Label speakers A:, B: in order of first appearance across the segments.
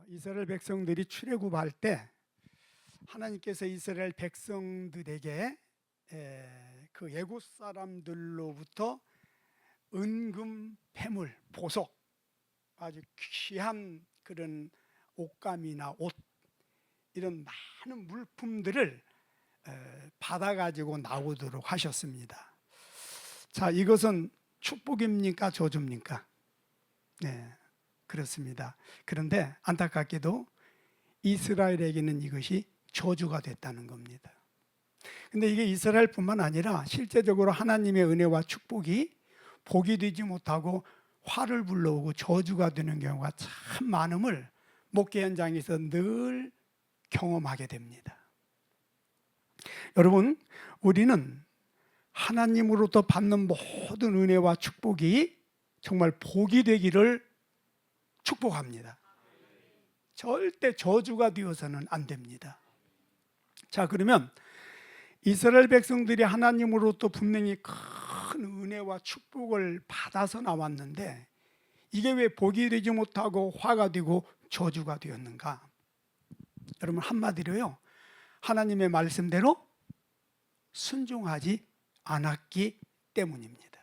A: 이스라엘 백성들이 출애굽할 때 하나님께서 이스라엘 백성들에게 그 애굽 사람들로부터 은금, 패물, 보석, 아주 귀한 그런 옷감이나 옷, 이런 많은 물품들을 받아가지고 나오도록 하셨습니다. 자, 이것은 축복입니까? 저주입니까? 네, 그렇습니다. 그런데 안타깝게도 이스라엘에게는 이것이 저주가 됐다는 겁니다. 근데 이게 이스라엘뿐만 아니라 실제적으로 하나님의 은혜와 축복이 복이 되지 못하고 화를 불러오고 저주가 되는 경우가 참 많음을 목회 현장에서 늘 경험하게 됩니다. 여러분, 우리는 하나님으로부터 받는 모든 은혜와 축복이 정말 복이 되기를 축복합니다. 절대 저주가 되어서는 안 됩니다. 자, 그러면 이스라엘 백성들이 하나님으로부터 분명히 큰 은혜와 축복을 받아서 나왔는데 이게 왜 복이 되지 못하고 화가 되고 저주가 되었는가? 여러분, 한마디로요, 하나님의 말씀대로 순종하지 않았기 때문입니다.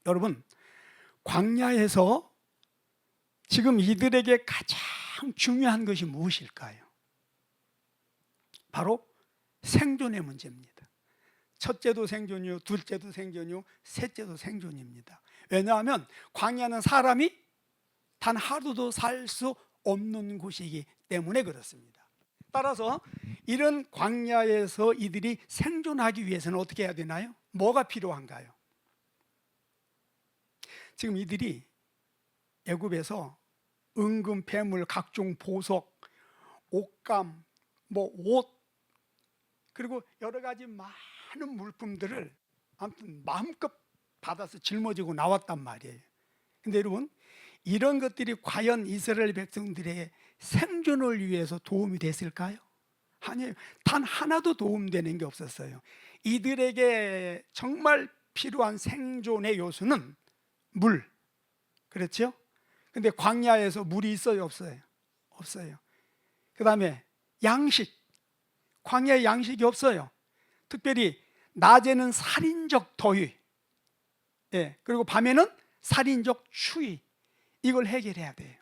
A: 여러분, 광야에서 지금 이들에게 가장 중요한 것이 무엇일까요? 바로 생존의 문제입니다. 첫째도 생존이요, 둘째도 생존이요, 셋째도 생존입니다. 왜냐하면 광야는 사람이 단 하루도 살 수 없는 곳이기 때문에 그렇습니다. 따라서 이런 광야에서 이들이 생존하기 위해서는 어떻게 해야 되나요? 뭐가 필요한가요? 지금 이들이 애굽에서 은금, 패물, 각종 보석, 옷감, 옷, 그리고 여러 가지 많은 물품들을 아무튼 마음껏 받아서 짊어지고 나왔단 말이에요. 근데 여러분, 이런 것들이 과연 이스라엘 백성들의 생존을 위해서 도움이 됐을까요? 아니에요. 단 하나도 도움되는 게 없었어요. 이들에게 정말 필요한 생존의 요소는 물, 그렇죠? 근데 광야에서 물이 있어요, 없어요? 없어요. 그 다음에 양식, 광야에 양식이 없어요. 특별히 낮에는 살인적 더위, 그리고 밤에는 살인적 추위, 이걸 해결해야 돼요.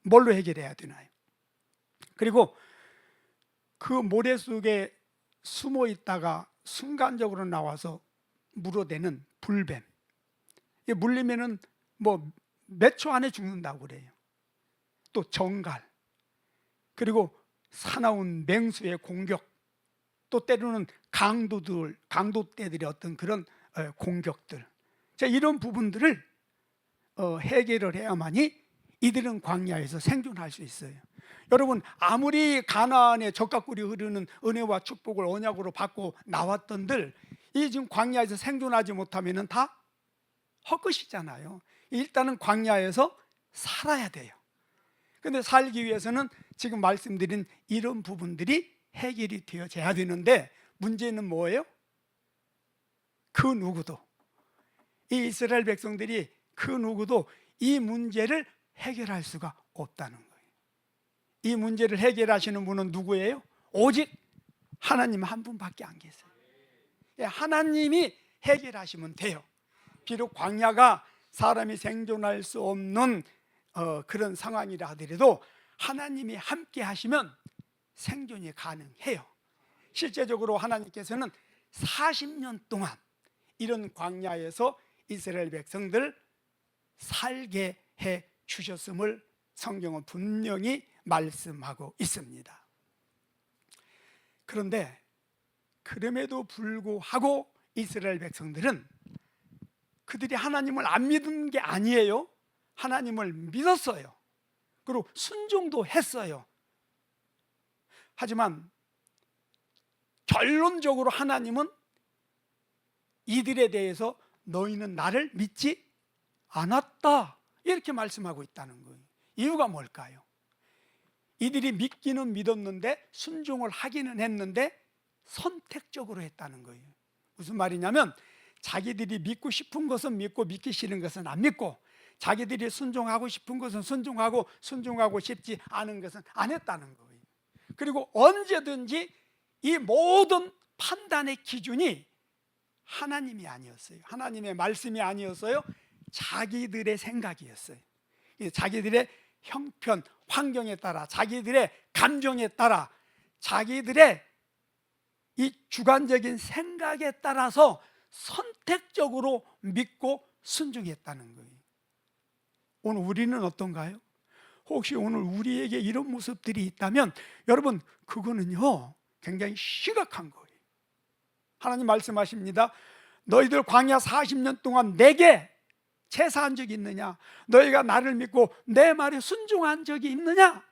A: 뭘로 해결해야 되나요? 그리고 그 모래 속에 숨어 있다가 순간적으로 나와서 물어대는 불뱀, 이게 물리면은 몇 초 안에 죽는다고 그래요. 또 정갈, 그리고 사나운 맹수의 공격, 또 때로는 강도떼들의 어떤 그런 공격들, 자, 이런 부분들을 해결을 해야만이 이들은 광야에서 생존할 수 있어요. 여러분, 아무리 가나안의 젖과 꿀이 흐르는 은혜와 축복을 언약으로 받고 나왔던들, 이 지금 광야에서 생존하지 못하면 다 헛것이잖아요. 일단은 광야에서 살아야 돼요. 근데 살기 위해서는 지금 말씀드린 이런 부분들이 해결이 되어져야 되는데, 문제는 뭐예요? 그 누구도, 이 이스라엘 백성들이 그 누구도 이 문제를 해결할 수가 없다는 거예요. 이 문제를 해결하시는 분은 누구예요? 오직 하나님 한 분밖에 안 계세요. 하나님이 해결하시면 돼요. 비록 광야가 사람이 생존할 수 없는 그런 상황이라 하더라도 하나님이 함께 하시면 생존이 가능해요. 실제적으로 하나님께서는 40년 동안 이런 광야에서 이스라엘 백성들 살게 해 주셨음을 성경은 분명히 말씀하고 있습니다. 그런데 그럼에도 불구하고 이스라엘 백성들은 그들이 하나님을 안 믿은 게 아니에요. 하나님을 믿었어요. 그리고 순종도 했어요. 하지만 결론적으로 하나님은 이들에 대해서 너희는 나를 믿지 않았다, 이렇게 말씀하고 있다는 거예요. 이유가 뭘까요? 이들이 믿기는 믿었는데 순종을 하기는 했는데 선택적으로 했다는 거예요. 무슨 말이냐면 자기들이 믿고 싶은 것은 믿고 믿기 싫은 것은 안 믿고 자기들이 순종하고 싶은 것은 순종하고 순종하고 싶지 않은 것은 안 했다는 거예요. 그리고 언제든지 이 모든 판단의 기준이 하나님이 아니었어요. 하나님의 말씀이 아니었어요. 자기들의 생각이었어요. 자기들의 형편, 환경에 따라, 자기들의 감정에 따라, 자기들의 이 주관적인 생각에 따라서 선택적으로 믿고 순종했다는 거예요. 오늘 우리는 어떤가요? 혹시 오늘 우리에게 이런 모습들이 있다면 여러분, 그거는요 굉장히 심각한 거예요. 하나님 말씀하십니다. 너희들 광야 40년 동안 내게 제사한 적이 있느냐? 너희가 나를 믿고 내 말에 순종한 적이 있느냐?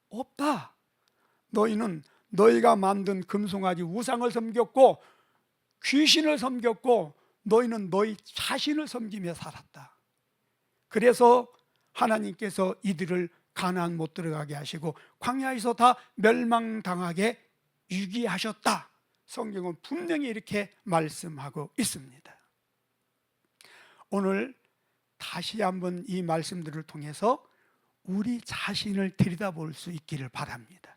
A: 없다. 너희는 너희가 만든 금송아지 우상을 섬겼고 귀신을 섬겼고 너희는 너희 자신을 섬기며 살았다. 그래서 하나님께서 이들을 가나안 못 들어가게 하시고 광야에서 다 멸망당하게 유기하셨다. 성경은 분명히 이렇게 말씀하고 있습니다. 오늘 다시 한번 이 말씀들을 통해서 우리 자신을 들여다볼 수 있기를 바랍니다.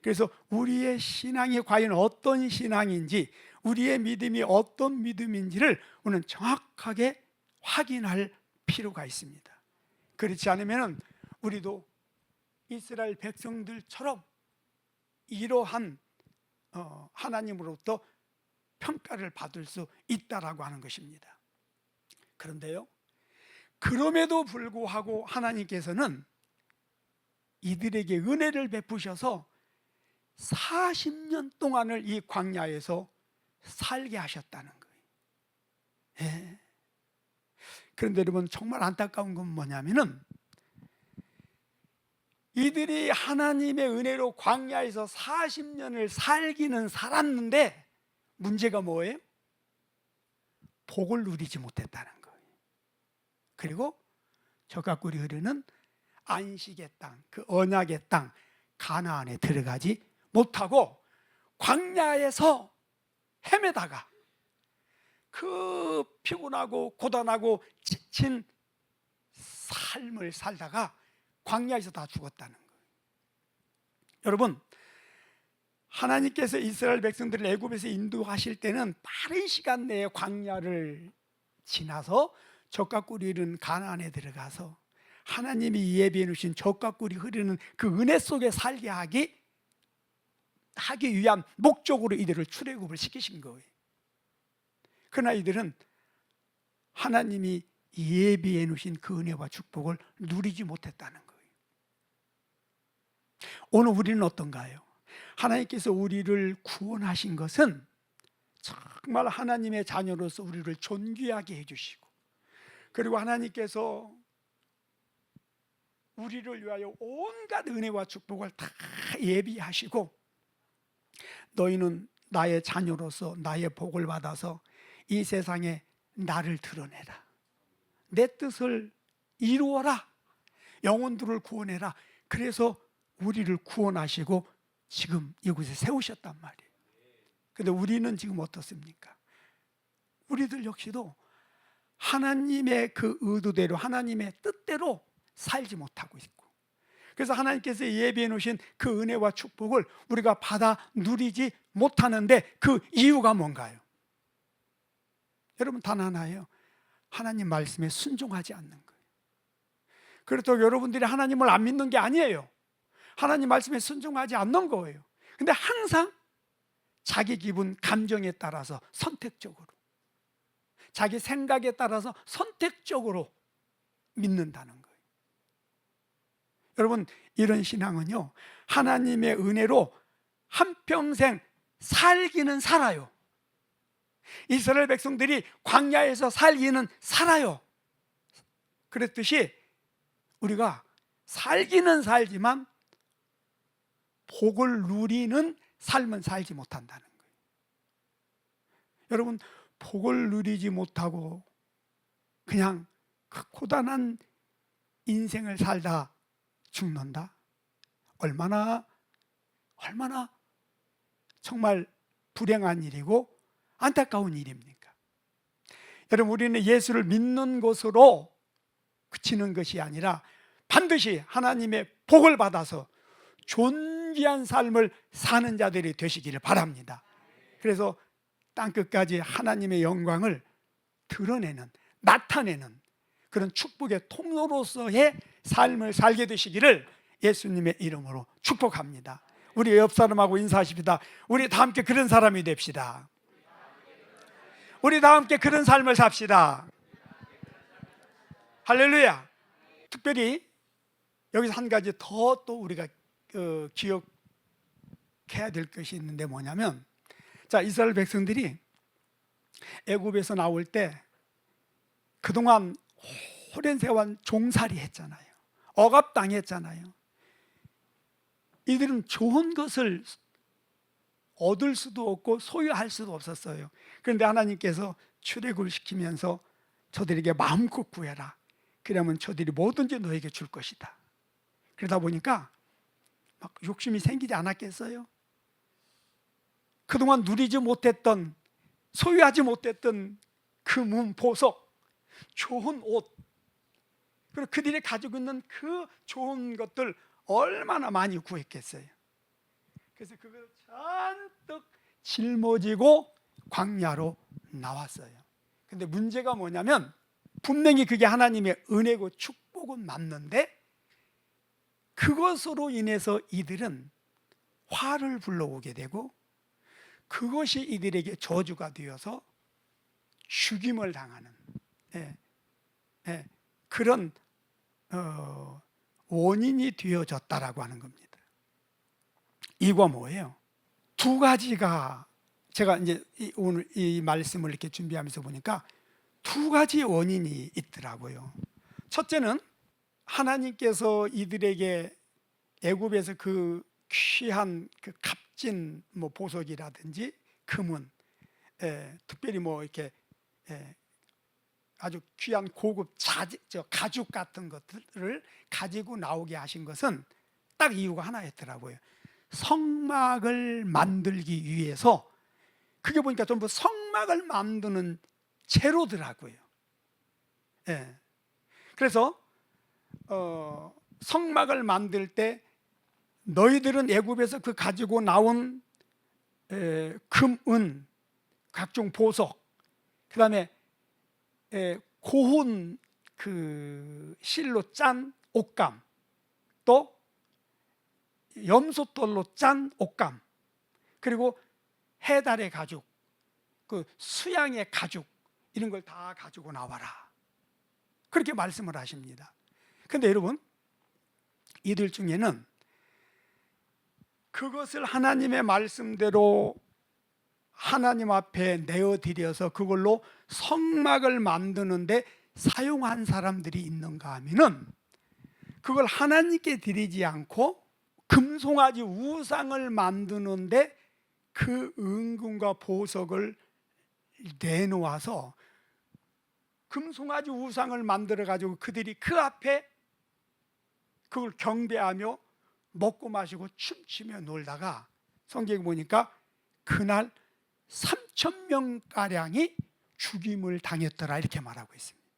A: 그래서 우리의 신앙이 과연 어떤 신앙인지, 우리의 믿음이 어떤 믿음인지를 오늘 정확하게 확인할 필요가 있습니다. 그렇지 않으면 우리도 이스라엘 백성들처럼 이러한 하나님으로부터 평가를 받을 수 있다라고 하는 것입니다. 그런데요, 그럼에도 불구하고 하나님께서는 이들에게 은혜를 베푸셔서 40년 동안을 이 광야에서 살게 하셨다는 거예요. 예. 그런데 여러분, 정말 안타까운 건 뭐냐면은 이들이 하나님의 은혜로 광야에서 40년을 살기는 살았는데 문제가 뭐예요? 복을 누리지 못했다는 거예요. 그리고 젖과 꿀이 흐르는 안식의 땅, 그 언약의 땅 가나안에 들어가지 못하고 광야에서 헤매다가 그 피곤하고 고단하고 지친 삶을 살다가 광야에서 다 죽었다는 거예요. 여러분, 하나님께서 이스라엘 백성들을 애굽에서 인도하실 때는 빠른 시간 내에 광야를 지나서 젖과 꿀이 흐르는 가나안에 들어가서 하나님이 예비해 놓으신 젖과 꿀이 흐르는 그 은혜 속에 살게 하기 위한 목적으로 이들을 출애굽을 시키신 거예요. 그러나 이들은 하나님이 예비해 놓으신 그 은혜와 축복을 누리지 못했다는 거예요. 오늘 우리는 어떤가요? 하나님께서 우리를 구원하신 것은 정말 하나님의 자녀로서 우리를 존귀하게 해주시고, 그리고 하나님께서 우리를 위하여 온갖 은혜와 축복을 다 예비하시고, 너희는 나의 자녀로서 나의 복을 받아서 이 세상에 나를 드러내라, 내 뜻을 이루어라, 영혼들을 구원해라. 그래서 우리를 구원하시고 지금 이곳에 세우셨단 말이에요. 그런데 우리는 지금 어떻습니까? 우리들 역시도 하나님의 그 의도대로, 하나님의 뜻대로 살지 못하고 있고, 그래서 하나님께서 예비해 놓으신 그 은혜와 축복을 우리가 받아 누리지 못하는데 그 이유가 뭔가요? 여러분, 단 하나예요. 하나님 말씀에 순종하지 않는 거예요. 그렇다고 여러분들이 하나님을 안 믿는 게 아니에요. 하나님 말씀에 순종하지 않는 거예요. 근데 항상 자기 기분, 감정에 따라서 선택적으로, 자기 생각에 따라서 선택적으로 믿는다는 거예요. 여러분, 이런 신앙은요, 하나님의 은혜로 한평생 살기는 살아요. 이스라엘 백성들이 광야에서 살기는 살아요. 그랬듯이 우리가 살기는 살지만 복을 누리는 삶은 살지 못한다는 거예요. 여러분, 복을 누리지 못하고 그냥 그 고단한 인생을 살다 죽는다? 얼마나 정말 불행한 일이고 안타까운 일입니까? 여러분, 우리는 예수를 믿는 것으로 그치는 것이 아니라 반드시 하나님의 복을 받아서 존귀한 삶을 사는 자들이 되시기를 바랍니다. 그래서 땅끝까지 하나님의 영광을 드러내는, 나타내는 그런 축복의 통로로서의 삶을 살게 되시기를 예수님의 이름으로 축복합니다. 우리 옆 사람하고 인사하십시다. 우리 다 함께 그런 사람이 됩시다. 우리 다 함께 그런 삶을 삽시다. 할렐루야. 특별히 여기서 한 가지 더 또 우리가 기억해야 될 것이 있는데 뭐냐면, 자, 이스라엘 백성들이 애굽에서 나올 때 그동안 오랜 세월 종살이 했잖아요. 억압당했잖아요. 이들은 좋은 것을 얻을 수도 없고 소유할 수도 없었어요. 그런데 하나님께서 출애굽을 시키면서 저들에게 마음껏 구해라. 그러면 저들이 뭐든지 너에게 줄 것이다. 그러다 보니까 막 욕심이 생기지 않았겠어요? 그동안 누리지 못했던, 소유하지 못했던 금은 보석, 좋은 옷, 그리고 그들이 가지고 있는 그 좋은 것들 얼마나 많이 구했겠어요. 그래서 그걸 잔뜩 짊어지고 광야로 나왔어요. 근데 문제가 뭐냐면, 분명히 그게 하나님의 은혜고 축복은 맞는데 그것으로 인해서 이들은 화를 불러오게 되고 그것이 이들에게 저주가 되어서 죽임을 당하는 그런 원인이 되어졌다라고 하는 겁니다. 이거 뭐예요? 두 가지가, 제가 이제 오늘 이 말씀을 이렇게 준비하면서 보니까 두 가지 원인이 있더라고요. 첫째는 하나님께서 이들에게 애굽에서 그 귀한 그 값진 뭐 보석이라든지 금은, 특별히 뭐 이렇게 아주 귀한 고급 가죽 같은 것들을 가지고 나오게 하신 것은 딱 이유가 하나였더라고요. 성막을 만들기 위해서, 그게 보니까 전부 성막을 만드는 재료더라고요. 그래서 성막을 만들 때 너희들은 애굽에서 그 가지고 나온 금, 은, 각종 보석, 그 다음에 고운 그 실로 짠 옷감, 또 염소털로 짠 옷감, 그리고 해달의 가죽, 그 수양의 가죽, 이런 걸 다 가지고 나와라. 그렇게 말씀을 하십니다. 근데 여러분, 이들 중에는 그것을 하나님의 말씀대로 하나님 앞에 내어드려서 그걸로 성막을 만드는데 사용한 사람들이 있는가 하면은, 그걸 하나님께 드리지 않고 금송아지 우상을 만드는데 그 은금과 보석을 내놓아서 금송아지 우상을 만들어 가지고 그들이 그 앞에 그걸 경배하며 먹고 마시고 춤추며 놀다가 성경에 보니까 그날 3,000명가량이 죽임을 당했더라, 이렇게 말하고 있습니다.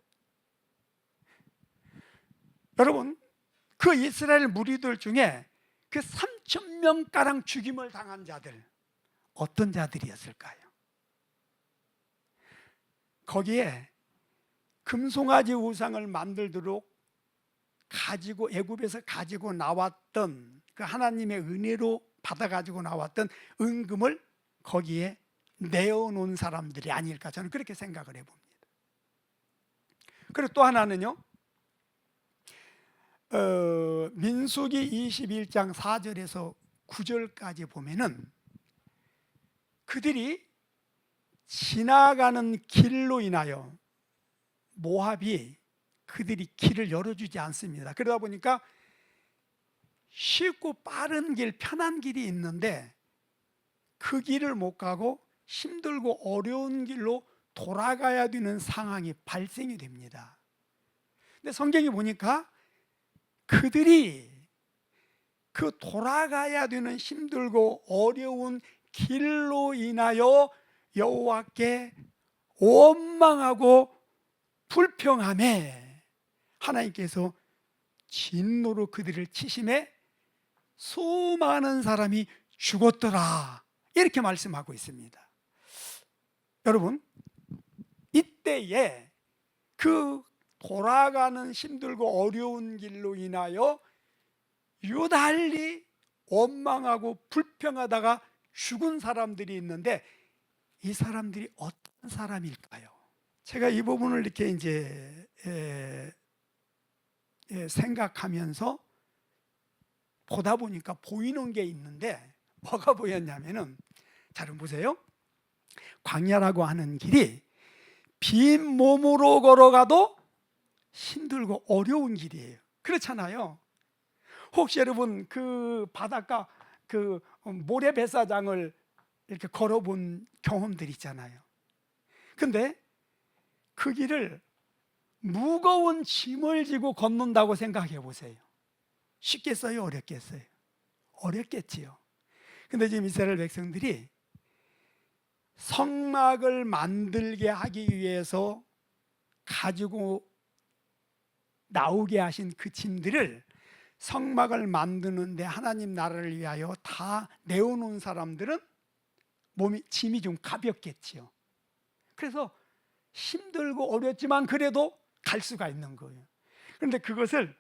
A: 여러분, 그 이스라엘 무리들 중에 그 3,000명가량 죽임을 당한 자들, 어떤 자들이었을까요? 거기에 금송아지 우상을 만들도록 가지고, 애굽에서 가지고 나왔던 그 하나님의 은혜로 받아가지고 나왔던 은금을 거기에 내어놓은 사람들이 아닐까, 저는 그렇게 생각을 해봅니다. 그리고 또 하나는요, 민수기 21장 4절에서 9절까지 보면은 그들이 지나가는 길로 인하여 모압이 그들이 길을 열어주지 않습니다. 그러다 보니까 쉽고 빠른 길, 편한 길이 있는데 그 길을 못 가고 힘들고 어려운 길로 돌아가야 되는 상황이 발생이 됩니다. 근데 성경이 보니까 그들이 그 돌아가야 되는 힘들고 어려운 길로 인하여 여호와께 원망하고 불평함에 하나님께서 진노로 그들을 치심에 수많은 사람이 죽었더라, 이렇게 말씀하고 있습니다. 여러분, 이때에 그 돌아가는 힘들고 어려운 길로 인하여 유달리 원망하고 불평하다가 죽은 사람들이 있는데, 이 사람들이 어떤 사람일까요? 제가 이 부분을 이렇게 이제 생각하면서 보다 보니까 보이는 게 있는데, 뭐가 보였냐면은, 자, 여러분 보세요. 광야라고 하는 길이 빈 몸으로 걸어가도 힘들고 어려운 길이에요. 그렇잖아요. 혹시 여러분 그 바닷가 그 모래배사장을 이렇게 걸어본 경험들 있잖아요. 근데 그 길을 무거운 짐을 지고 걷는다고 생각해 보세요. 쉽겠어요? 어렵겠어요? 어렵겠지요. 근데 지금 이스라엘 백성들이 성막을 만들게 하기 위해서 가지고 나오게 하신 그 짐들을 성막을 만드는데 하나님 나라를 위하여 다 내어놓은 사람들은 짐이 좀 가볍겠지요. 그래서 힘들고 어렵지만 그래도 갈 수가 있는 거예요. 그런데 그것을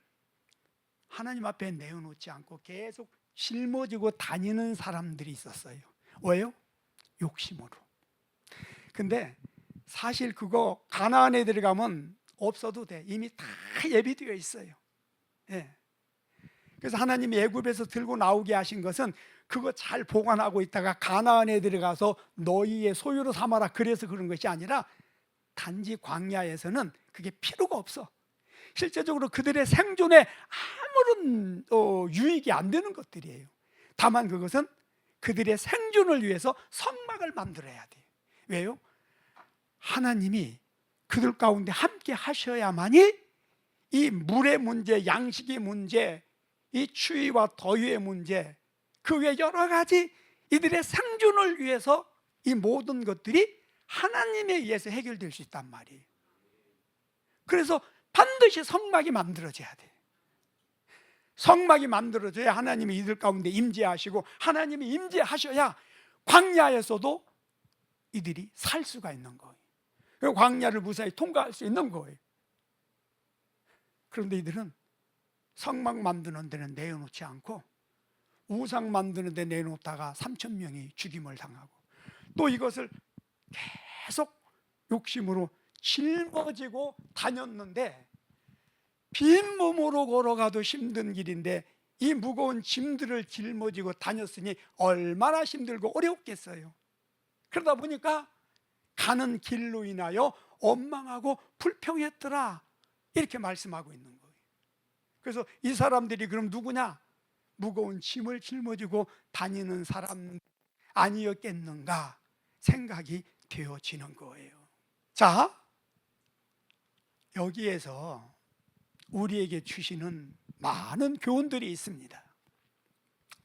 A: 하나님 앞에 내어놓지 않고 계속 짊어지고 다니는 사람들이 있었어요. 왜요? 욕심으로. 근데 사실 그거 가나안에 들어가면 없어도 돼. 이미 다 예비되어 있어요. 예. 그래서 하나님이 애굽에서 들고 나오게 하신 것은 그거 잘 보관하고 있다가 가나안에 들어가서 너희의 소유로 삼아라, 그래서 그런 것이 아니라 단지 광야에서는 그게 필요가 없어. 실제적으로 그들의 생존에 아무런 유익이 안 되는 것들이에요. 다만 그것은 그들의 생존을 위해서 성막을 만들어야 돼요. 왜요? 하나님이 그들 가운데 함께 하셔야만이 이 물의 문제, 양식의 문제, 이 추위와 더위의 문제, 그 외 여러 가지 이들의 생존을 위해서 이 모든 것들이 하나님에 의해서 해결될 수 있단 말이에요. 그래서 반드시 성막이 만들어져야 돼. 성막이 만들어져야 하나님이 이들 가운데 임재하시고, 하나님이 임재하셔야 광야에서도 이들이 살 수가 있는 거예요. 광야를 무사히 통과할 수 있는 거예요. 그런데 이들은 성막 만드는 데는 내어놓지 않고 우상 만드는 데 내놓다가 3,000명이 죽임을 당하고, 또 이것을 계속 욕심으로 짊어지고 다녔는데, 빈 몸으로 걸어가도 힘든 길인데 이 무거운 짐들을 짊어지고 다녔으니 얼마나 힘들고 어려웠겠어요. 그러다 보니까 가는 길로 인하여 원망하고 불평했더라, 이렇게 말씀하고 있는 거예요. 그래서 이 사람들이 그럼 누구냐? 무거운 짐을 짊어지고 다니는 사람 아니었겠는가 생각이 되어지는 거예요. 자, 여기에서 우리에게 주시는 많은 교훈들이 있습니다.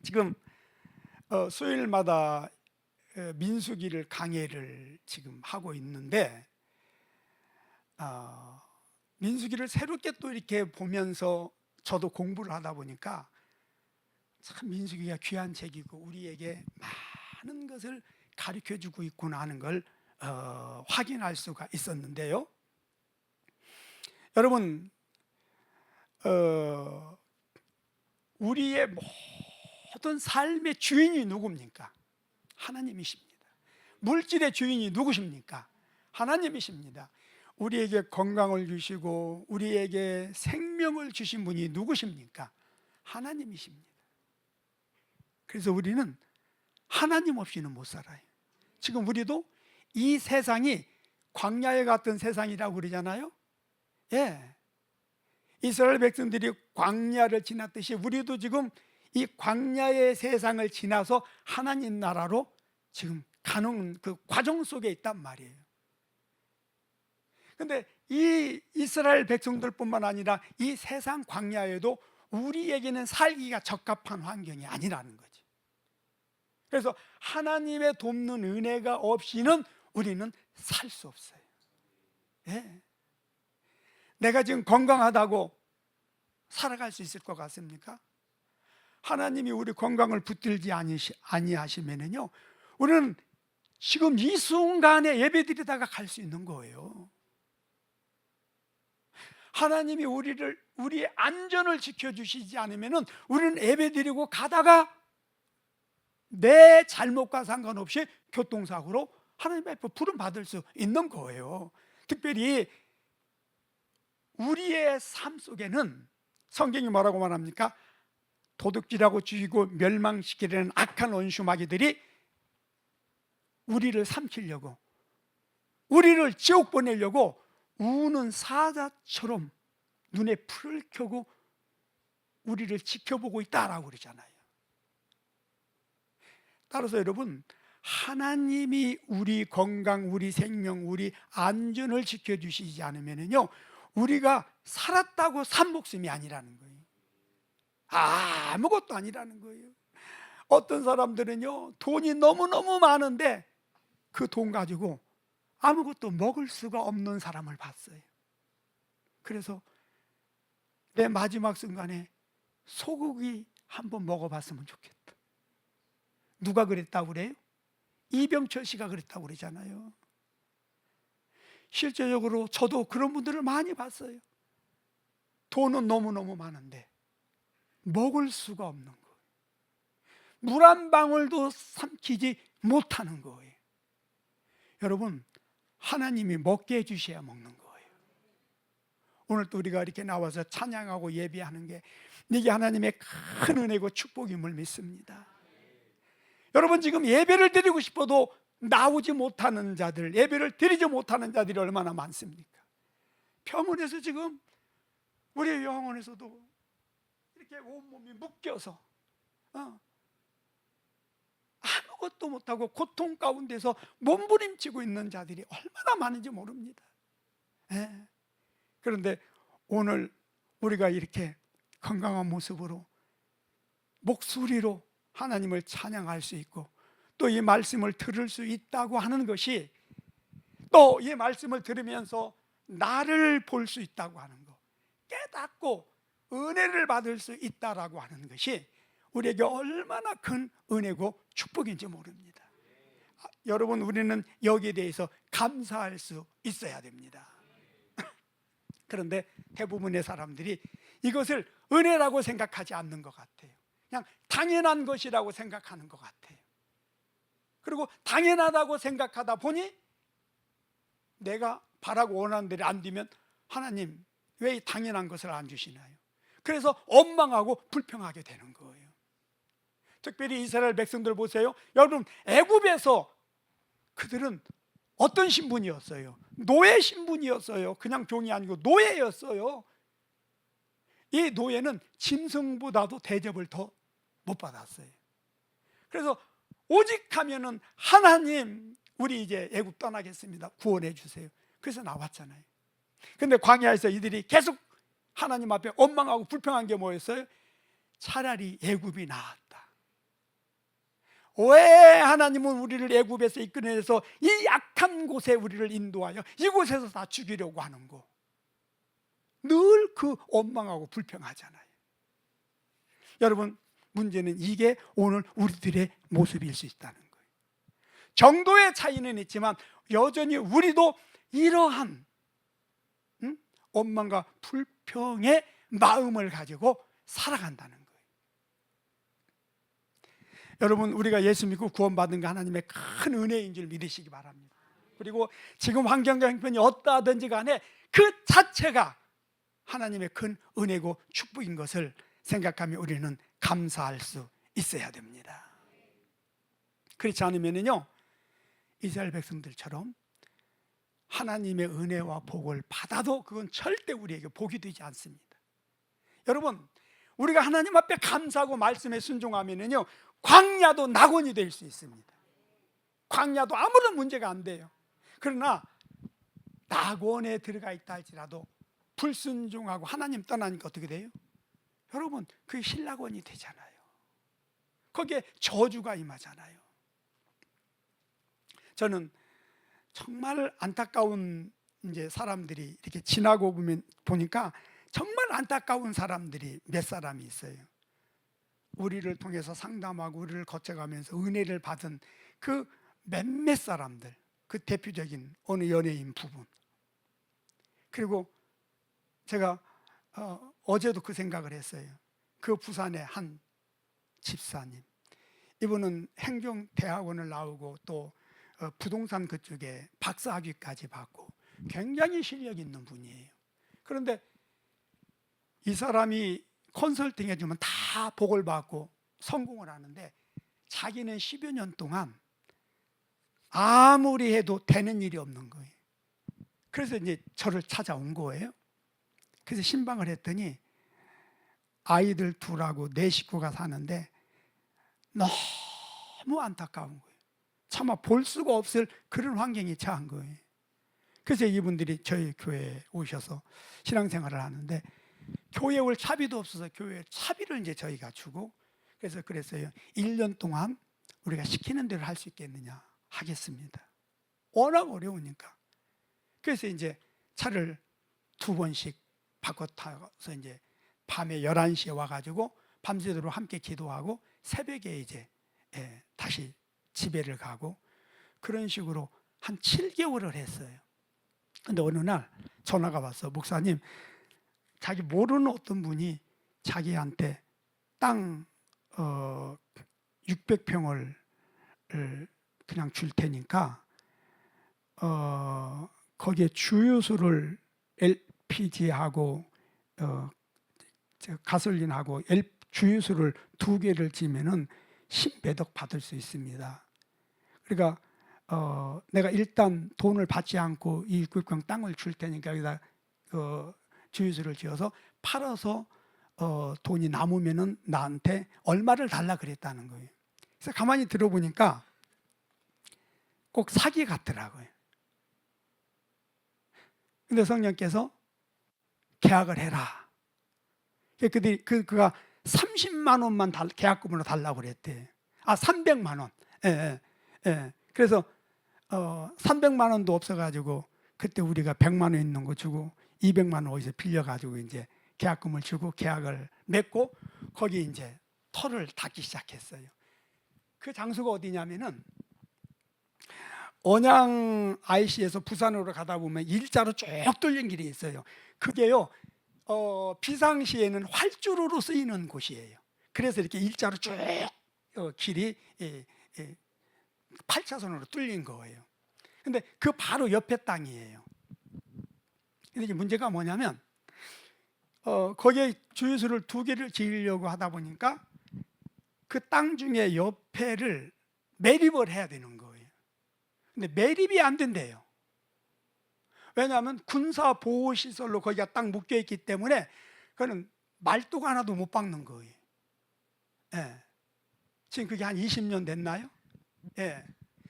A: 지금 수요일마다 민수기를 강해를 지금 하고 있는데, 민수기를 새롭게 또 이렇게 보면서 저도 공부를 하다 보니까 참 민수기가 귀한 책이고 우리에게 많은 것을 가르쳐주고 있구나 하는 걸 확인할 수가 있었는데요. 여러분, 우리의 모든 삶의 주인이 누굽니까? 하나님이십니다. 물질의 주인이 누구십니까? 하나님이십니다. 우리에게 건강을 주시고 우리에게 생명을 주신 분이 누구십니까? 하나님이십니다. 그래서 우리는 하나님 없이는 못 살아요. 지금 우리도 이 세상이 광야에 같은 세상이라고 그러잖아요. 예. 이스라엘 백성들이 광야를 지났듯이 우리도 지금 이 광야의 세상을 지나서 하나님 나라로 지금 가는 그 과정 속에 있단 말이에요. 그런데 이 이스라엘 백성들뿐만 아니라 이 세상 광야에도 우리에게는 살기가 적합한 환경이 아니라는 거지. 그래서 하나님의 돕는 은혜가 없이는 우리는 살 수 없어요. 예. 내가 지금 건강하다고 살아갈 수 있을 것 같습니까? 하나님이 우리 건강을 붙들지 아니하시면은요, 우리는 지금 이 순간에 예배드리다가 갈 수 있는 거예요. 하나님이 우리의 안전을 지켜주시지 않으면은 우리는 예배드리고 가다가 내 잘못과 상관없이 교통사고로 하나님 앞에 부름받을 수 있는 거예요. 특별히 우리의 삶 속에는 성경이 뭐라고 말합니까? 도둑질하고 죽이고 멸망시키려는 악한 원수마귀들이 우리를 삼키려고, 우리를 지옥 보내려고 우는 사자처럼 눈에 불을 켜고 우리를 지켜보고 있다라고 그러잖아요. 따라서 여러분, 하나님이 우리 건강, 우리 생명, 우리 안전을 지켜주시지 않으면요, 우리가 살았다고 산 목숨이 아니라는 거예요. 아무것도 아니라는 거예요. 어떤 사람들은요, 돈이 너무너무 많은데 그 돈 가지고 아무것도 먹을 수가 없는 사람을 봤어요. 그래서 내 마지막 순간에 소고기 한번 먹어봤으면 좋겠다. 누가 그랬다고 그래요? 이병철 씨가 그랬다고 그러잖아요. 실제적으로 저도 그런 분들을 많이 봤어요. 돈은 너무너무 많은데 먹을 수가 없는 거예요. 물 한 방울도 삼키지 못하는 거예요. 여러분, 하나님이 먹게 해주셔야 먹는 거예요. 오늘 또 우리가 이렇게 나와서 찬양하고 예배하는 게 이게 하나님의 큰 은혜고 축복임을 믿습니다. 여러분, 지금 예배를 드리고 싶어도 나오지 못하는 자들, 예배를 드리지 못하는 자들이 얼마나 많습니까? 병원에서 지금 우리 영혼에서도 이렇게 온몸이 묶여서 아무것도 못하고 고통 가운데서 몸부림치고 있는 자들이 얼마나 많은지 모릅니다. 예. 그런데 오늘 우리가 이렇게 건강한 모습으로 목소리로 하나님을 찬양할 수 있고 또 이 말씀을 들을 수 있다고 하는 것이, 또 이 말씀을 들으면서 나를 볼 수 있다고 하는 것, 깨닫고 은혜를 받을 수 있다라고 하는 것이 우리에게 얼마나 큰 은혜고 축복인지 모릅니다. 여러분, 우리는 여기에 대해서 감사할 수 있어야 됩니다. 그런데 대부분의 사람들이 이것을 은혜라고 생각하지 않는 것 같아요. 그냥 당연한 것이라고 생각하는 것 같아요. 그리고 당연하다고 생각하다 보니 내가 바라고 원하는 대로 안 되면 하나님 왜 이 당연한 것을 안 주시나요? 그래서 원망하고 불평하게 되는 거예요. 특별히 이스라엘 백성들 보세요. 여러분, 애굽에서 그들은 어떤 신분이었어요? 노예 신분이었어요. 그냥 종이 아니고 노예였어요. 이 노예는 짐승보다도 대접을 더 못 받았어요. 그래서 오직 하면은 하나님, 우리 이제 애굽 떠나겠습니다, 구원해 주세요. 그래서 나왔잖아요. 근데 광야에서 이들이 계속 하나님 앞에 원망하고 불평한 게 뭐였어요? 차라리 애굽이 나았다. 왜 하나님은 우리를 애굽에서 이끌어내서 이 약한 곳에 우리를 인도하여 이곳에서 다 죽이려고 하는 거, 늘 그 원망하고 불평하잖아요. 여러분, 문제는 이게 오늘 우리들의 모습일 수 있다는 거예요. 정도의 차이는 있지만 여전히 우리도 이러한 원망과 불평의 마음을 가지고 살아간다는 거예요. 여러분, 우리가 예수 믿고 구원받은 거 하나님의 큰 은혜인 줄 믿으시기 바랍니다. 그리고 지금 환경과 형편이 어떠하든지 간에 그 자체가 하나님의 큰 은혜고 축복인 것을 생각하며 우리는 감사할 수 있어야 됩니다. 그렇지 않으면요, 이스라엘 백성들처럼 하나님의 은혜와 복을 받아도 그건 절대 우리에게 복이 되지 않습니다. 여러분, 우리가 하나님 앞에 감사하고 말씀에 순종하면요, 광야도 낙원이 될 수 있습니다. 광야도 아무런 문제가 안 돼요. 그러나 낙원에 들어가 있다 할지라도 불순종하고 하나님 떠나니까 어떻게 돼요? 여러분, 그게 신락원이 되잖아요. 거기에 저주가 임하잖아요. 저는 정말 안타까운 이제 사람들이 이렇게 지나고 보니까 정말 안타까운 사람들이 몇 사람이 있어요. 우리를 통해서 상담하고 우리를 거쳐가면서 은혜를 받은 그 몇몇 사람들, 그 대표적인 어느 연예인 부분. 그리고 제가 어제도 그 생각을 했어요. 그 부산의 한 집사님, 이분은 행정대학원을 나오고 또 부동산 그쪽에 박사학위까지 받고 굉장히 실력 있는 분이에요. 그런데 이 사람이 컨설팅 해주면 다 복을 받고 성공을 하는데 자기는 10여 년 동안 아무리 해도 되는 일이 없는 거예요. 그래서 이제 저를 찾아온 거예요. 그래서 신방을 했더니 아이들 둘하고 네 식구가 사는데 너무 안타까운 거예요. 차마 볼 수가 없을 그런 환경에 처한 거예요. 그래서 이분들이 저희 교회에 오셔서 신앙생활을 하는데 교회 올 차비도 없어서 교회 차비를 이제 저희가 주고, 그래서 그랬어요. 1년 동안 우리가 시키는 대로 할 수 있겠느냐. 하겠습니다. 워낙 어려우니까. 그래서 이제 차를 2번씩 바꿔 타서 이제 밤에 11시에 와가지고 밤새도록 함께 기도하고 새벽에 이제 다시 집에를 가고, 그런 식으로 한 7개월을 했어요. 근데 어느 날 전화가 왔어. 목사님, 자기 모르는 어떤 분이 자기한테 땅 600평을 그냥 줄 테니까 거기에 주유소를 LPG하고 가솔린하고 주유소를 2개를 지면은 10몇억 받을 수 있습니다. 그러니까 내가 일단 돈을 받지 않고 이 600평 땅을 줄 테니까 여기다 주유소를 지어서 팔아서 돈이 남으면은 나한테 얼마를 달라 그랬다는 거예요. 그래서 가만히 들어보니까 꼭 사기 같더라고요. 근데 성령께서 계약을 해라. 그가 30만 원만 계약금으로 달라고 그랬대. 300만 원. 그래서 300만 원도 없어가지고 그때 우리가 100만 원 있는 거 주고 200만 원 어디서 빌려가지고 이제 계약금을 주고 계약을 맺고 거기 이제 터를 닫기 시작했어요. 그 장소가 어디냐면은 언양 IC에서 부산으로 가다 보면 일자로 쭉 뚫린 길이 있어요. 그게요 비상시에는 활주로로 쓰이는 곳이에요. 그래서 이렇게 일자로 쭉 길이 8차선으로 뚫린 거예요. 근데 그 바로 옆에 땅이에요. 근데 이제 문제가 뭐냐면 거기에 주유소를 2개를 지으려고 하다 보니까 그 땅 중에 옆에를 매립을 해야 되는 거예요. 근데 매립이 안 된대요. 왜냐하면 군사보호시설로 거기가 딱 묶여있기 때문에 그거는 말뚝 하나도 못 박는 거예요. 지금 그게 한 20년 됐나요?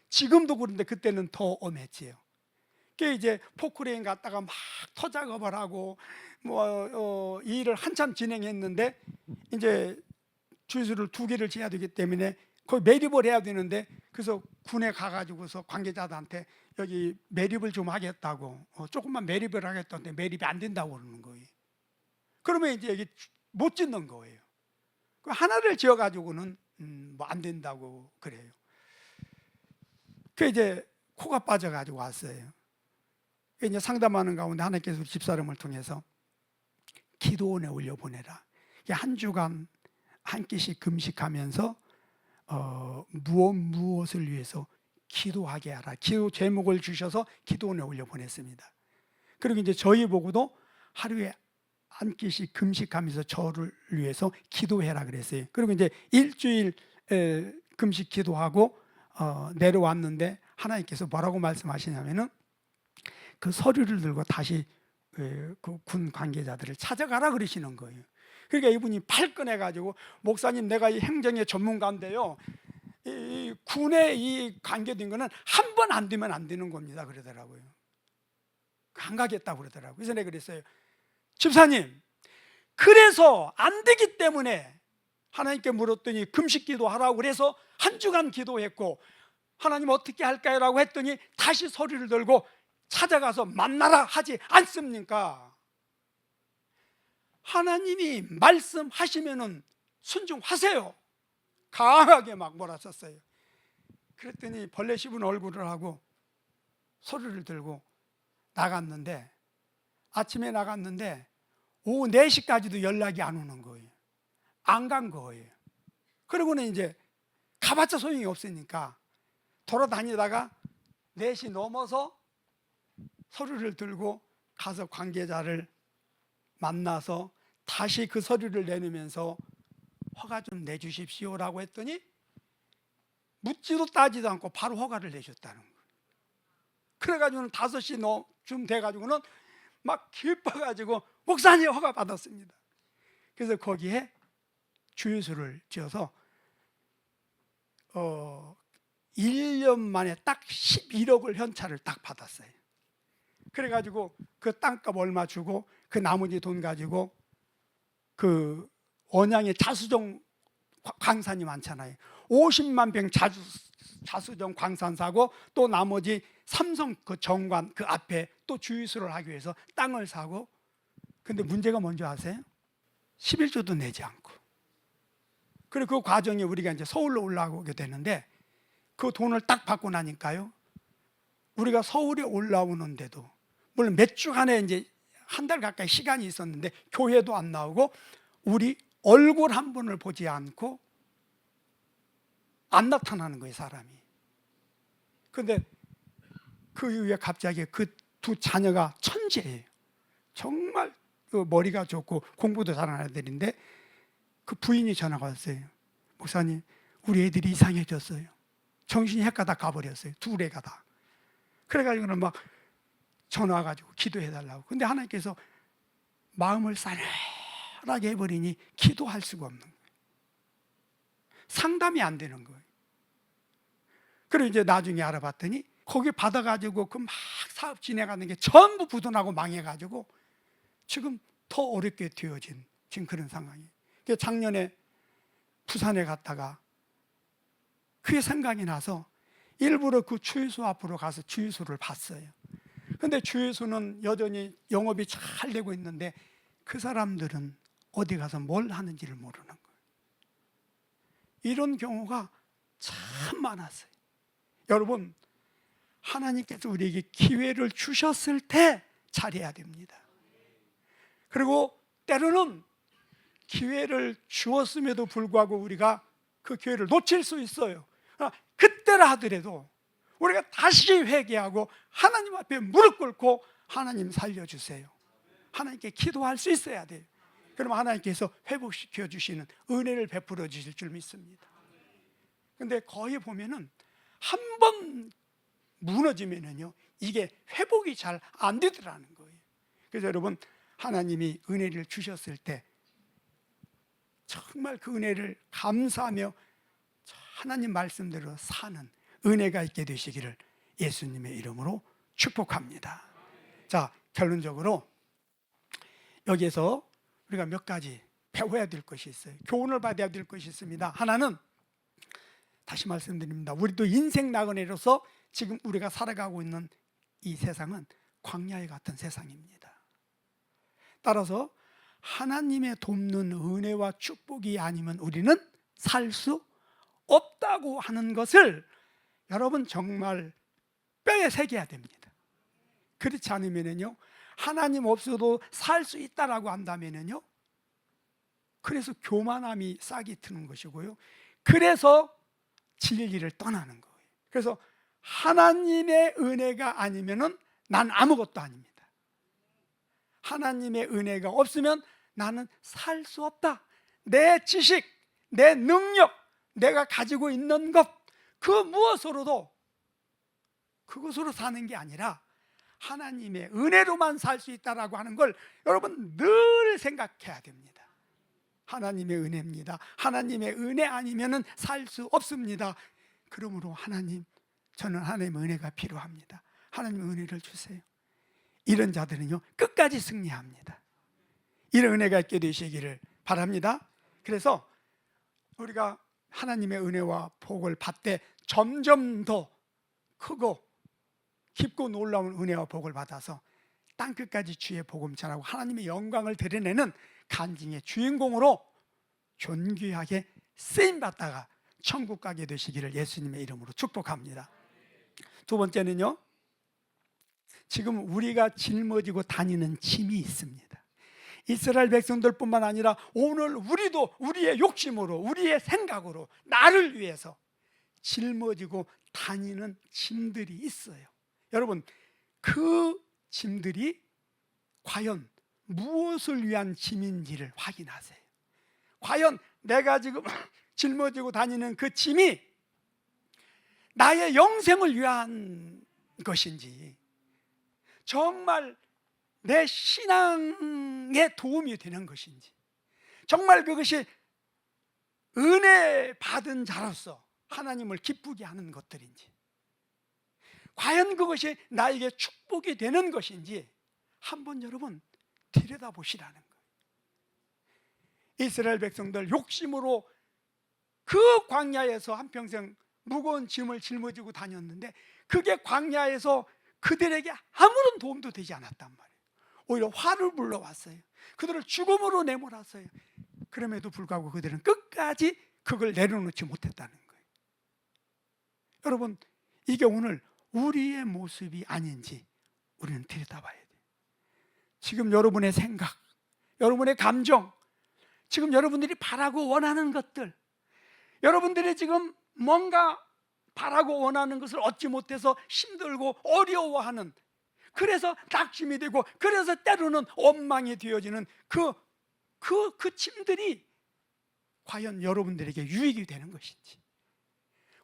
A: 지금도 그런데 그때는 더 엄했지요. 그게 이제 포크레인 갖다가 막 터작업을 하고 이 일을 한참 진행했는데 이제 주유소를 2개를 지어야 되기 때문에 거기 매립을 해야 되는데, 그래서 군에 가가지고서 관계자들한테 여기 매립을 좀 하겠다고 조금만 매립을 하겠다는데 매립이 안 된다고 그러는 거예요. 그러면 이제 여기 못 짓는 거예요. 하나를 지어가지고는 뭐 안 된다고 그래요. 그 이제 코가 빠져가지고 왔어요. 이제 상담하는 가운데 하나님께서 집사람을 통해서 기도원에 올려보내라. 한 주간 한 끼씩 금식하면서 무엇을 위해서 기도하게 하라. 기도 제목을 주셔서 기도원에 올려보냈습니다. 그리고 이제 저희 보고도 하루에 한 끼씩 금식하면서 저를 위해서 기도해라 그랬어요. 그리고 이제 일주일 금식 기도하고 내려왔는데 하나님께서 뭐라고 말씀하시냐면은 그 서류를 들고 다시 그 군 관계자들을 찾아가라 그러시는 거예요. 그러니까 이분이 발끈해가지고 목사님, 내가 이 행정의 전문가인데요, 이 군에 이 관계된 거는 한 번 안 되면 안 되는 겁니다 그러더라고요. 안 가겠다고 그러더라고요. 그래서 내가 그랬어요. 집사님, 그래서 안 되기 때문에 하나님께 물었더니 금식 기도하라고 그래서 한 주간 기도했고 하나님 어떻게 할까요? 라고 했더니 다시 소리를 들고 찾아가서 만나라 하지 않습니까? 하나님이 말씀하시면은 순종하세요. 강하게 막 몰아쳤어요. 그랬더니 벌레 씹은 얼굴을 하고 소리를 들고 나갔는데, 아침에 나갔는데 오후 4시까지도 연락이 안 오는 거예요. 안 간 거예요. 그러고는 이제 가봤자 소용이 없으니까 돌아다니다가 4시 넘어서 서류를 들고 가서 관계자를 만나서 다시 그 서류를 내놓으면서 허가 좀 내주십시오라고 했더니 묻지도 따지도 않고 바로 허가를 내줬다는 거예요. 그래가지고는 5시쯤 돼가지고는 막 기뻐가지고 목사님 허가 받았습니다. 그래서 거기에 주유소를 지어서 1년 만에 딱 11억을 현찰을 딱 받았어요. 그래가지고 그 땅값 얼마 주고 그 나머지 돈 가지고 그 언양에 자수정 광산이 많잖아요. 50만 평 자수정 광산 사고 또 나머지 삼성 그 정관 그 앞에 또 주유소를 하기 위해서 땅을 사고. 근데 문제가 뭔지 아세요? 11조도 내지 않고. 그리고 그 과정에 우리가 이제 서울로 올라오게 되는데 그 돈을 딱 받고 나니까요, 우리가 서울에 올라오는데도 물론 몇 주간에 이제 한 달 가까이 시간이 있었는데 교회도 안 나오고 우리 얼굴 한 번을 보지 않고 안 나타나는 거예요, 사람이. 근데 그 이후에 갑자기 그 두 자녀가 천재예요. 정말 그 머리가 좋고 공부도 잘하는 애들인데 그 부인이 전화가 왔어요. 목사님, 우리 애들이 이상해졌어요. 정신이 헷가다 가버렸어요. 둘 애가 다. 그래가지고는 막 전화 와가지고 기도해달라고. 근데 하나님께서 마음을 싸늘하게 해버리니 기도할 수가 없는 거예요. 상담이 안 되는 거예요. 그리고 이제 나중에 알아봤더니 거기 받아가지고 그 막 사업 진행하는 게 전부 부도나고 망해가지고 지금 더 어렵게 되어진 지금 그런 상황이에요. 작년에 부산에 갔다가 그게 생각이 나서 일부러 그 주유소 앞으로 가서 주유소를 봤어요. 근데 주유소는 여전히 영업이 잘 되고 있는데 그 사람들은 어디 가서 뭘 하는지를 모르는 거예요. 이런 경우가 참 많았어요. 여러분, 하나님께서 우리에게 기회를 주셨을 때 잘해야 됩니다. 그리고 때로는 기회를 주었음에도 불구하고 우리가 그 기회를 놓칠 수 있어요. 그때라 하더라도 우리가 다시 회개하고 하나님 앞에 무릎 꿇고 하나님 살려주세요, 하나님께 기도할 수 있어야 돼요. 그러면 하나님께서 회복시켜 주시는 은혜를 베풀어 주실 줄 믿습니다. 근데 거의 보면은 한 번 무너지면은요, 이게 회복이 잘 안 되더라는 거예요. 그래서 여러분, 하나님이 은혜를 주셨을 때 정말 그 은혜를 감사하며 하나님 말씀대로 사는 은혜가 있게 되시기를 예수님의 이름으로 축복합니다. 자, 결론적으로 여기에서 우리가 몇 가지 배워야 될 것이 있어요. 교훈을 받아야 될 것이 있습니다. 하나는 다시 말씀드립니다. 우리도 인생 나그네로서 지금 우리가 살아가고 있는 이 세상은 광야에 같은 세상입니다. 따라서 하나님의 돕는 은혜와 축복이 아니면 우리는 살 수 없다고 하는 것을 여러분 정말 뼈에 새겨야 됩니다. 그렇지 않으면요, 하나님 없어도 살 수 있다라고 한다면요, 그래서 교만함이 싹이 트는 것이고요, 그래서 진리를 떠나는 거예요. 그래서 하나님의 은혜가 아니면은 난 아무것도 아닙니다. 하나님의 은혜가 없으면 나는 살 수 없다. 내 지식, 내 능력, 내가 가지고 있는 것, 그 무엇으로도 그것으로 사는 게 아니라 하나님의 은혜로만 살 수 있다라고 하는 걸 여러분 늘 생각해야 됩니다. 하나님의 은혜입니다. 하나님의 은혜 아니면은 살 수 없습니다. 그러므로 하나님, 저는 하나님의 은혜가 필요합니다. 하나님의 은혜를 주세요. 이런 자들은요, 끝까지 승리합니다. 이런 은혜가 있게 되시기를 바랍니다. 그래서 우리가 하나님의 은혜와 복을 받되 점점 더 크고 깊고 놀라운 은혜와 복을 받아서 땅끝까지 주의 복음 전하고 하나님의 영광을 드러내는 간증의 주인공으로 존귀하게 쓰임받다가 천국 가게 되시기를 예수님의 이름으로 축복합니다. 두 번째는요, 지금 우리가 짊어지고 다니는 짐이 있습니다. 이스라엘 백성들뿐만 아니라 오늘 우리도 우리의 욕심으로, 우리의 생각으로, 나를 위해서 짊어지고 다니는 짐들이 있어요. 여러분, 그 짐들이 과연 무엇을 위한 짐인지를 확인하세요. 과연 내가 지금 짊어지고 다니는 그 짐이 나의 영생을 위한 것인지, 정말 내 신앙에 도움이 되는 것인지, 정말 그것이 은혜 받은 자로서 하나님을 기쁘게 하는 것들인지, 과연 그것이 나에게 축복이 되는 것인지 한번 여러분 들여다보시라는 거예요. 이스라엘 백성들 욕심으로 그 광야에서 한평생 무거운 짐을 짊어지고 다녔는데 그게 광야에서 그들에게 아무런 도움도 되지 않았단 말이에요. 오히려 화를 불러왔어요. 그들을 죽음으로 내몰았어요. 그럼에도 불구하고 그들은 끝까지 그걸 내려놓지 못했다는 거예요. 여러분, 이게 오늘 우리의 모습이 아닌지 우리는 들여다봐야 돼요. 지금 여러분의 생각, 여러분의 감정, 지금 여러분들이 바라고 원하는 것들, 여러분들이 지금 뭔가 바라고 원하는 것을 얻지 못해서 힘들고 어려워하는, 그래서 낙심이 되고 그래서 때로는 원망이 되어지는 그 짐들이 과연 여러분들에게 유익이 되는 것인지,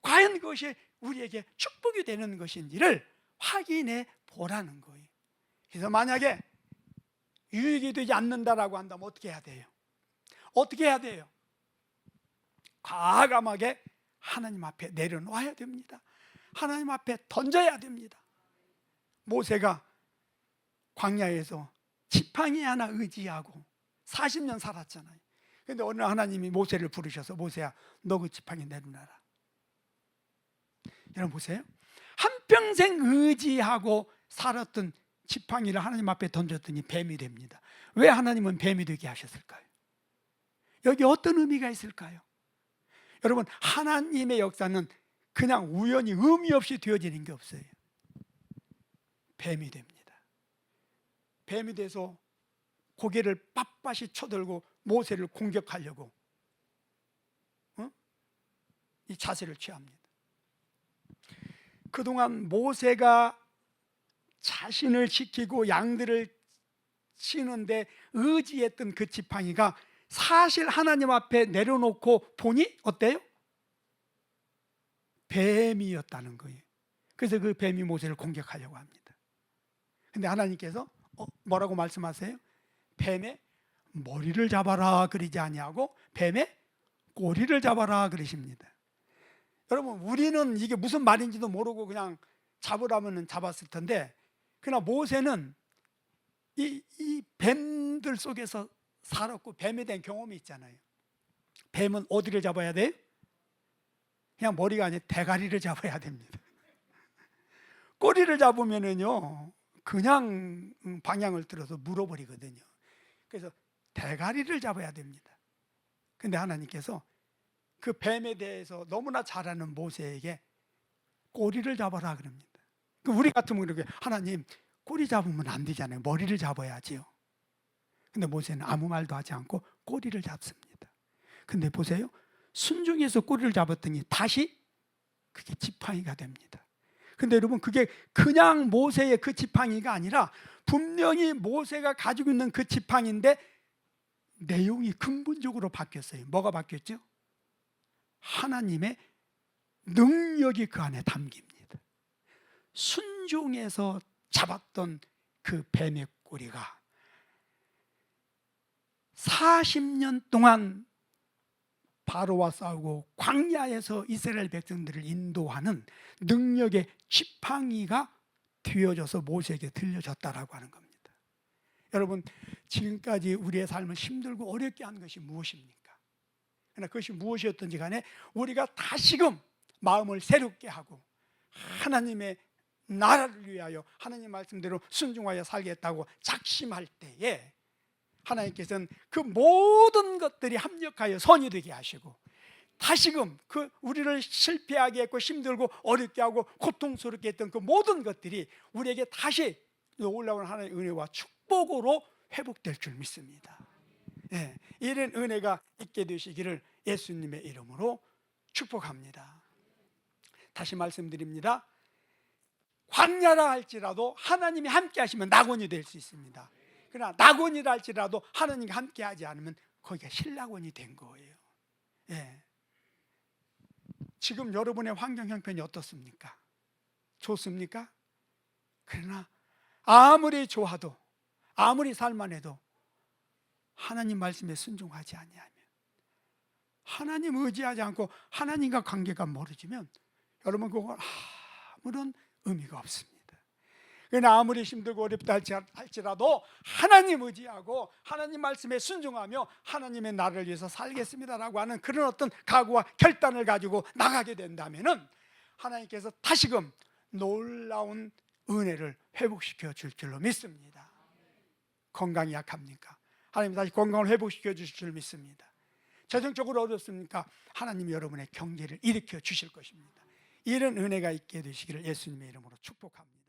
A: 과연 그것이 우리에게 축복이 되는 것인지를 확인해 보라는 거예요. 그래서 만약에 유익이 되지 않는다라고 한다면 어떻게 해야 돼요? 어떻게 해야 돼요? 과감하게 하나님 앞에 내려놓아야 됩니다. 하나님 앞에 던져야 됩니다. 모세가 광야에서 지팡이 하나 의지하고 40년 살았잖아요. 그런데 어느 날 하나님이 모세를 부르셔서 모세야, 너 그 지팡이 내려놔라. 여러분 보세요. 한평생 의지하고 살았던 지팡이를 하나님 앞에 던졌더니 뱀이 됩니다. 왜 하나님은 뱀이 되게 하셨을까요? 여기 어떤 의미가 있을까요? 여러분, 하나님의 역사는 그냥 우연히 의미 없이 되어지는 게 없어요. 뱀이 됩니다. 뱀이 돼서 고개를 빳빳이 쳐들고 모세를 공격하려고 이 자세를 취합니다. 그동안 모세가 자신을 지키고 양들을 치는데 의지했던 그 지팡이가 사실 하나님 앞에 내려놓고 보니 어때요? 뱀이었다는 거예요. 그래서 그 뱀이 모세를 공격하려고 합니다. 근데 하나님께서 뭐라고 말씀하세요? 뱀의 머리를 잡아라 그러지 아니하고 뱀의 꼬리를 잡아라 그러십니다. 여러분, 우리는 이게 무슨 말인지도 모르고 그냥 잡으라면 잡았을 텐데, 그러나 모세는 이 뱀들 속에서 살았고 뱀에 대한 경험이 있잖아요. 뱀은 어디를 잡아야 돼요? 그냥 머리가 아니라 대가리를 잡아야 됩니다. 꼬리를 잡으면은요 그냥 방향을 틀어서 물어버리거든요. 그래서 대가리를 잡아야 됩니다. 근데 하나님께서 그 뱀에 대해서 너무나 잘 아는 모세에게 꼬리를 잡아라 그럽니다. 우리 같으면 그렇게, 하나님 꼬리 잡으면 안 되잖아요. 머리를 잡아야지요. 근데 모세는 아무 말도 하지 않고 꼬리를 잡습니다. 근데 보세요, 순종해서 꼬리를 잡았더니 다시 그게 지팡이가 됩니다. 근데 여러분, 그게 그냥 모세의 그 지팡이가 아니라 분명히 모세가 가지고 있는 그 지팡이인데 내용이 근본적으로 바뀌었어요. 뭐가 바뀌었죠? 하나님의 능력이 그 안에 담깁니다. 순종해서 잡았던 그 뱀의 꼬리가 40년 동안 바로와 싸우고 광야에서 이스라엘 백성들을 인도하는 능력의 지팡이가 되어져서 모세에게 들려졌다라고 하는 겁니다. 여러분, 지금까지 우리의 삶을 힘들고 어렵게 한 것이 무엇입니까? 그러나 그것이 무엇이었든지 간에 우리가 다시금 마음을 새롭게 하고 하나님의 나라를 위하여 하나님 말씀대로 순종하여 살겠다고 작심할 때에 하나님께서는 그 모든 것들이 합력하여 선이 되게 하시고 다시금 그 우리를 실패하게 했고 힘들고 어렵게 하고 고통스럽게 했던 그 모든 것들이 우리에게 다시 올라오는 하나님의 은혜와 축복으로 회복될 줄 믿습니다. 예, 이런 은혜가 있게 되시기를 예수님의 이름으로 축복합니다. 다시 말씀드립니다. 광야라 할지라도 하나님이 함께 하시면 낙원이 될 수 있습니다. 그러나 낙원이라 할지라도 하나님과 함께 하지 않으면 거기가 신낙원이 된 거예요. 예. 지금 여러분의 환경 형편이 어떻습니까? 좋습니까? 그러나 아무리 좋아도 아무리 살만해도 하나님 말씀에 순종하지 아니하면 하나님 의지하지 않고 하나님과 관계가 멀어지면 여러분 그건 아무런 의미가 없습니다. 그러나 아무리 힘들고 어렵다 할지라도 하나님 의지하고 하나님 말씀에 순종하며 하나님의 나라를 위해서 살겠습니다라고 하는 그런 어떤 각오와 결단을 가지고 나가게 된다면은 하나님께서 다시금 놀라운 은혜를 회복시켜 줄 줄로 믿습니다. 건강이 약합니까? 하나님 다시 건강을 회복시켜 주실 줄 믿습니다. 재정적으로 어렵습니까? 하나님이 여러분의 경제를 일으켜 주실 것입니다. 이런 은혜가 있게 되시기를 예수님의 이름으로 축복합니다.